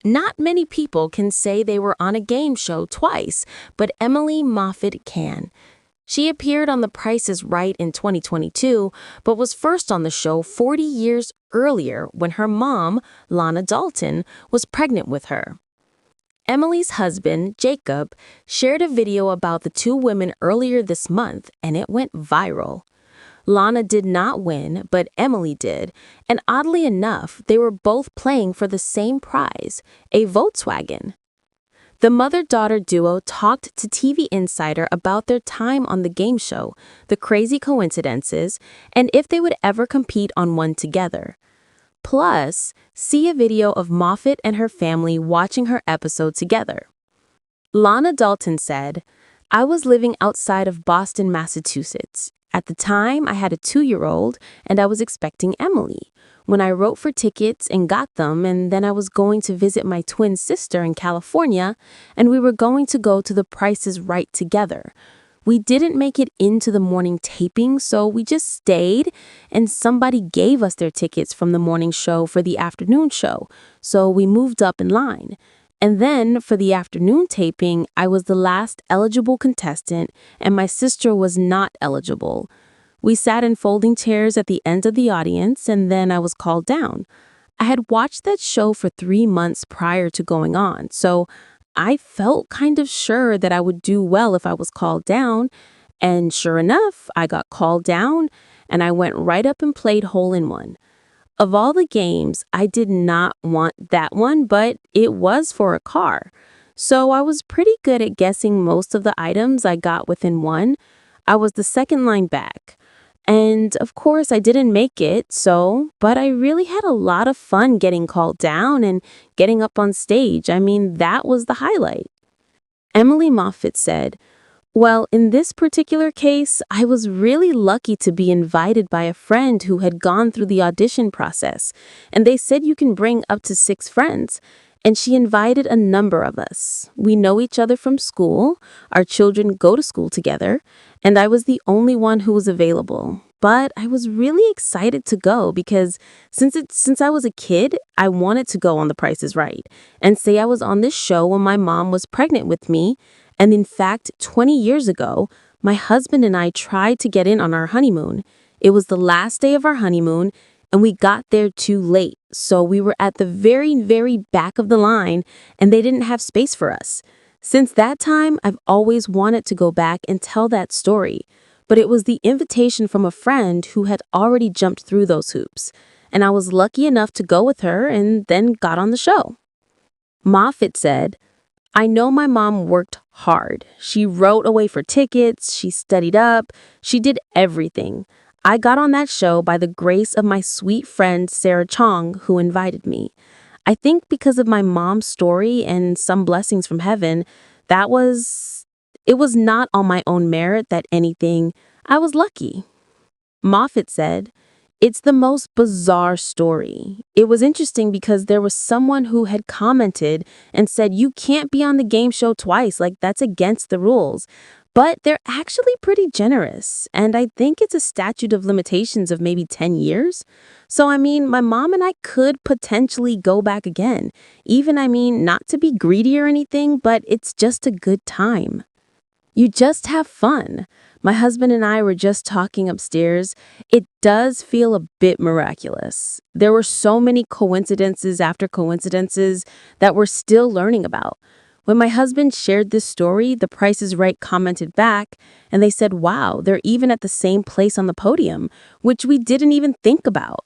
Not many people can say they were on a game show twice, but Emily Moffitt can. She appeared on The Price is Right in 2022, but was first on the show 40 years earlier when her mom, Lana Dalton, was pregnant with her. Emily's husband, Jacob, shared a video about the two women earlier this month, and it went viral. Lana did not win, but Emily did, and oddly enough, they were both playing for the same prize, a Volkswagen. The mother-daughter duo talked to TV Insider about their time on the game show, the crazy coincidences, and if they would ever compete on one together. Plus, see a video of Moffitt and her family watching her episode together. Lana Dalton said, "I was living outside of Boston, Massachusetts. At the time, I had a 2-year-old, and I was expecting Emily. When I wrote for tickets and got them, and then I was going to visit my twin sister in California, and we were going to go to The Price is Right together. We didn't make it into the morning taping, so we just stayed, and somebody gave us their tickets from the morning show for the afternoon show, so we moved up in line. And then, for the afternoon taping, I was the last eligible contestant, and my sister was not eligible. We sat in folding chairs at the end of the audience, and then I was called down. I had watched that show for 3 months prior to going on, so I felt kind of sure that I would do well if I was called down. And sure enough, I got called down, and I went right up and played hole-in-one. Of all the games, I did not want that one, but it was for a car. So I was pretty good at guessing most of the items I got within one. I was the second line back. And of course, I didn't make it, but I really had a lot of fun getting called down and getting up on stage. I mean, that was the highlight." Emily Moffitt said, "Well, in this particular case, I was really lucky to be invited by a friend who had gone through the audition process, and they said you can bring up to 6 friends. And she invited a number of us. We know each other from school, our children go to school together, and I was the only one who was available. But I was really excited to go because since I was a kid, I wanted to go on The Price is Right and say I was on this show when my mom was pregnant with me. And in fact, 20 years ago, my husband and I tried to get in on our honeymoon. It was the last day of our honeymoon, and we got there too late, so we were at the very, very back of the line, and they didn't have space for us. Since that time, I've always wanted to go back and tell that story, but it was the invitation from a friend who had already jumped through those hoops, and I was lucky enough to go with her and then got on the show." Moffitt said, "I know my mom worked hard. She wrote away for tickets, she studied up, she did everything. I got on that show by the grace of my sweet friend Sarah Chong, who invited me. I think because of my mom's story and some blessings from heaven, it was not on my own merit that anything. I was lucky." Moffitt said, "It's the most bizarre story. It was interesting because there was someone who had commented and said you can't be on the game show twice, like that's against the rules. But they're actually pretty generous, and I think it's a statute of limitations of maybe 10 years. So, I mean, my mom and I could potentially go back again. Not to be greedy or anything, but it's just a good time. You just have fun. My husband and I were just talking upstairs. It does feel a bit miraculous. There were so many coincidences after coincidences that we're still learning about. When my husband shared this story, The Price is Right commented back, and they said, wow, they're even at the same place on the podium, which we didn't even think about.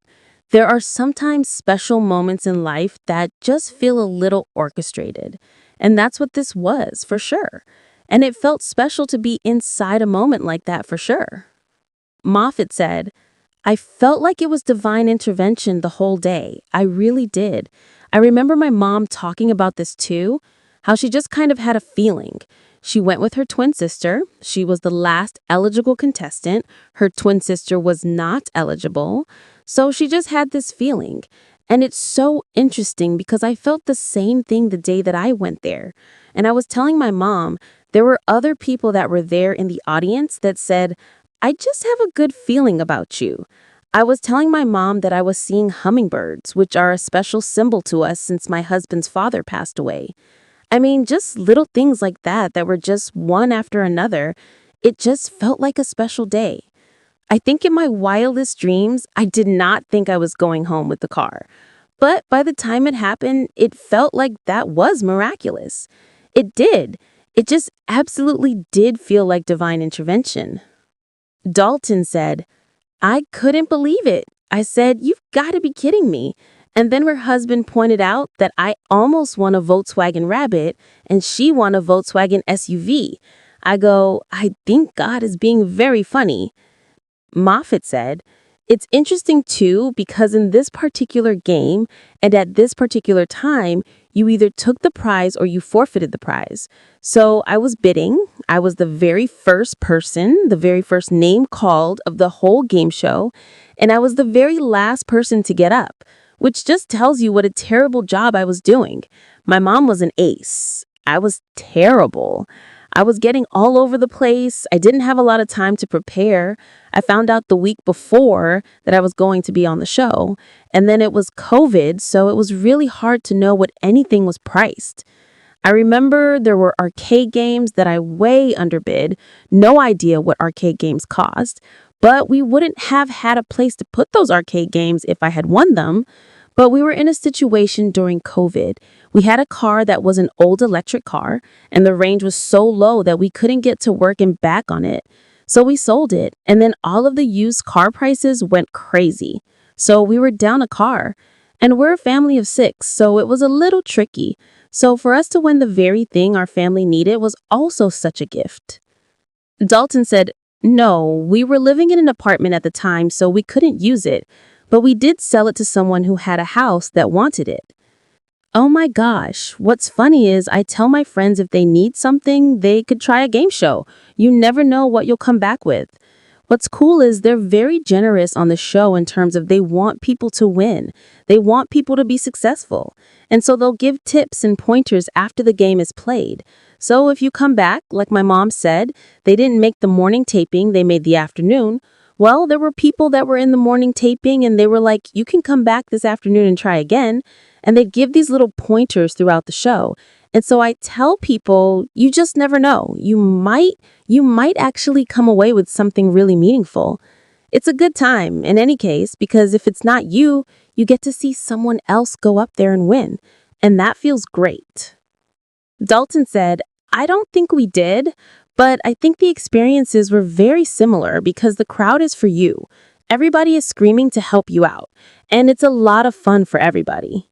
There are sometimes special moments in life that just feel a little orchestrated, and that's what this was, for sure. And it felt special to be inside a moment like that, for sure." Moffitt said, "I felt like it was divine intervention the whole day. I really did. I remember my mom talking about this too, how she just kind of had a feeling. She went with her twin sister. She was the last eligible contestant. Her twin sister was not eligible. So she just had this feeling. And it's so interesting because I felt the same thing the day that I went there. And I was telling my mom, there were other people that were there in the audience that said, I just have a good feeling about you. I was telling my mom that I was seeing hummingbirds, which are a special symbol to us since my husband's father passed away. I mean, just little things like that were just one after another. It just felt like a special day. I think in my wildest dreams, I did not think I was going home with the car. But by the time it happened, it felt like that was miraculous. It did. It just absolutely did feel like divine intervention. Dalton said, I couldn't believe it. I said, you've got to be kidding me. And then her husband pointed out that I almost won a Volkswagen Rabbit and she won a Volkswagen SUV. I go, I think God is being very funny. Moffat said, it's interesting too because in this particular game and at this particular time, you either took the prize or you forfeited the prize. So I was bidding. I was the very first person, the very first name called of the whole game show, and I was the very last person to get up, which just tells you what a terrible job I was doing. My mom was an ace. I was terrible. I was getting all over the place. I didn't have a lot of time to prepare. I found out the week before that I was going to be on the show, and then it was COVID, so it was really hard to know what anything was priced. I remember there were arcade games that I way underbid, no idea what arcade games cost, but we wouldn't have had a place to put those arcade games if I had won them. But we were in a situation during COVID. We had a car that was an old electric car, and the range was so low that we couldn't get to work and back on it. So we sold it, and then all of the used car prices went crazy. So we were down a car. And we're a family of 6, so it was a little tricky. So for us to win the very thing our family needed was also such a gift. Dalton said, no, we were living in an apartment at the time, so we couldn't use it. But we did sell it to someone who had a house that wanted it. Oh my gosh, what's funny is I tell my friends if they need something, they could try a game show. You never know what you'll come back with. What's cool is they're very generous on the show in terms of they want people to win. They want people to be successful. And so they'll give tips and pointers after the game is played. So if you come back, like my mom said, they didn't make the morning taping, they made the afternoon. Well, there were people that were in the morning taping and they were like, you can come back this afternoon and try again. And they'd give these little pointers throughout the show. And so I tell people, you just never know. You might actually come away with something really meaningful. It's a good time in any case, because if it's not you, you get to see someone else go up there and win. And that feels great. Dalton said, I don't think we did. But I think the experiences were very similar because the crowd is for you. Everybody is screaming to help you out, and it's a lot of fun for everybody.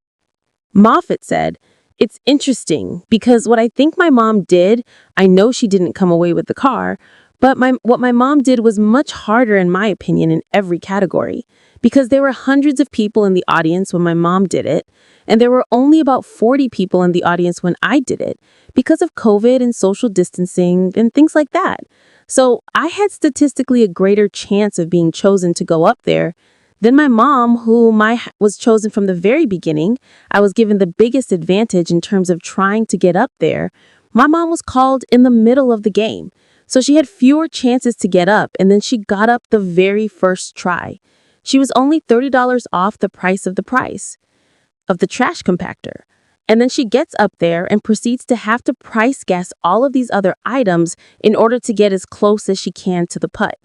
Moffat said, it's interesting because what I think my mom did, I know she didn't come away with the car, but what my mom did was much harder in my opinion in every category because there were hundreds of people in the audience when my mom did it, and there were only about 40 people in the audience when I did it because of COVID and social distancing and things like that. So I had statistically a greater chance of being chosen to go up there than my mom, whom I was chosen from the very beginning. I was given the biggest advantage in terms of trying to get up there. My mom was called in the middle of the game, so she had fewer chances to get up, and then she got up the very first try. She was only $30 off the price of the trash compactor. And then she gets up there and proceeds to have to price guess all of these other items in order to get as close as she can to the putt.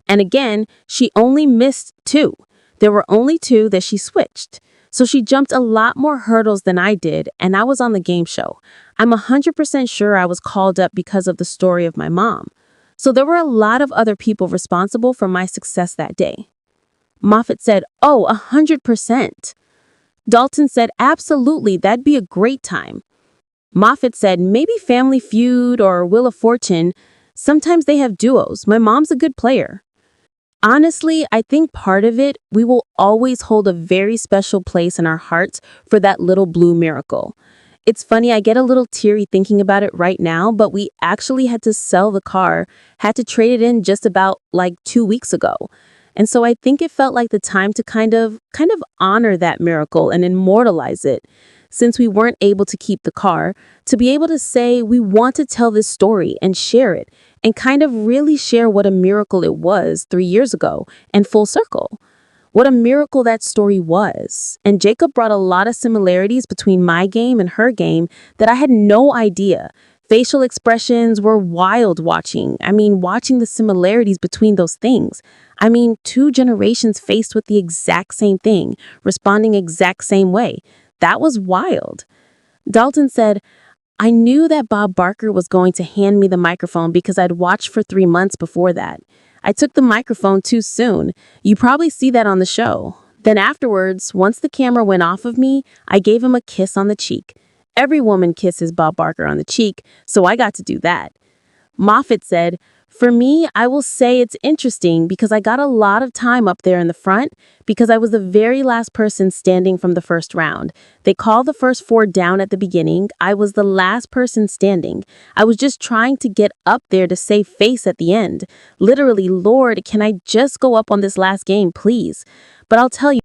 And again, she only missed 2. There were only 2 that she switched. So she jumped a lot more hurdles than I did, and I was on the game show. I'm 100% sure I was called up because of the story of my mom. So there were a lot of other people responsible for my success that day. Moffat said, oh, 100%. Dalton said, absolutely, that'd be a great time. Moffat said, maybe Family Feud or Wheel of Fortune. Sometimes they have duos. My mom's a good player. Honestly, I think part of it, we will always hold a very special place in our hearts for that little blue miracle. It's funny, I get a little teary thinking about it right now, but we actually had to sell the car, had to trade it in just about 2 weeks ago. And so I think it felt like the time to kind of honor that miracle and immortalize it. Since we weren't able to keep the car, to be able to say we want to tell this story and share it and kind of really share what a miracle it was 3 years ago and full circle. What a miracle that story was. And Jacob brought a lot of similarities between my game and her game that I had no idea. Facial expressions were wild watching. Watching the similarities between those things. Two generations faced with the exact same thing, responding exact same way. That was wild. Dalton said, I knew that Bob Barker was going to hand me the microphone because I'd watched for 3 months before that. I took the microphone too soon. You probably see that on the show. Then afterwards, once the camera went off of me, I gave him a kiss on the cheek. Every woman kisses Bob Barker on the cheek, so I got to do that. Moffat said, for me, I will say it's interesting because I got a lot of time up there in the front because I was the very last person standing from the first round. They call the first 4 down at the beginning. I was the last person standing. I was just trying to get up there to save face at the end. Literally, Lord, can I just go up on this last game, please? But I'll tell you,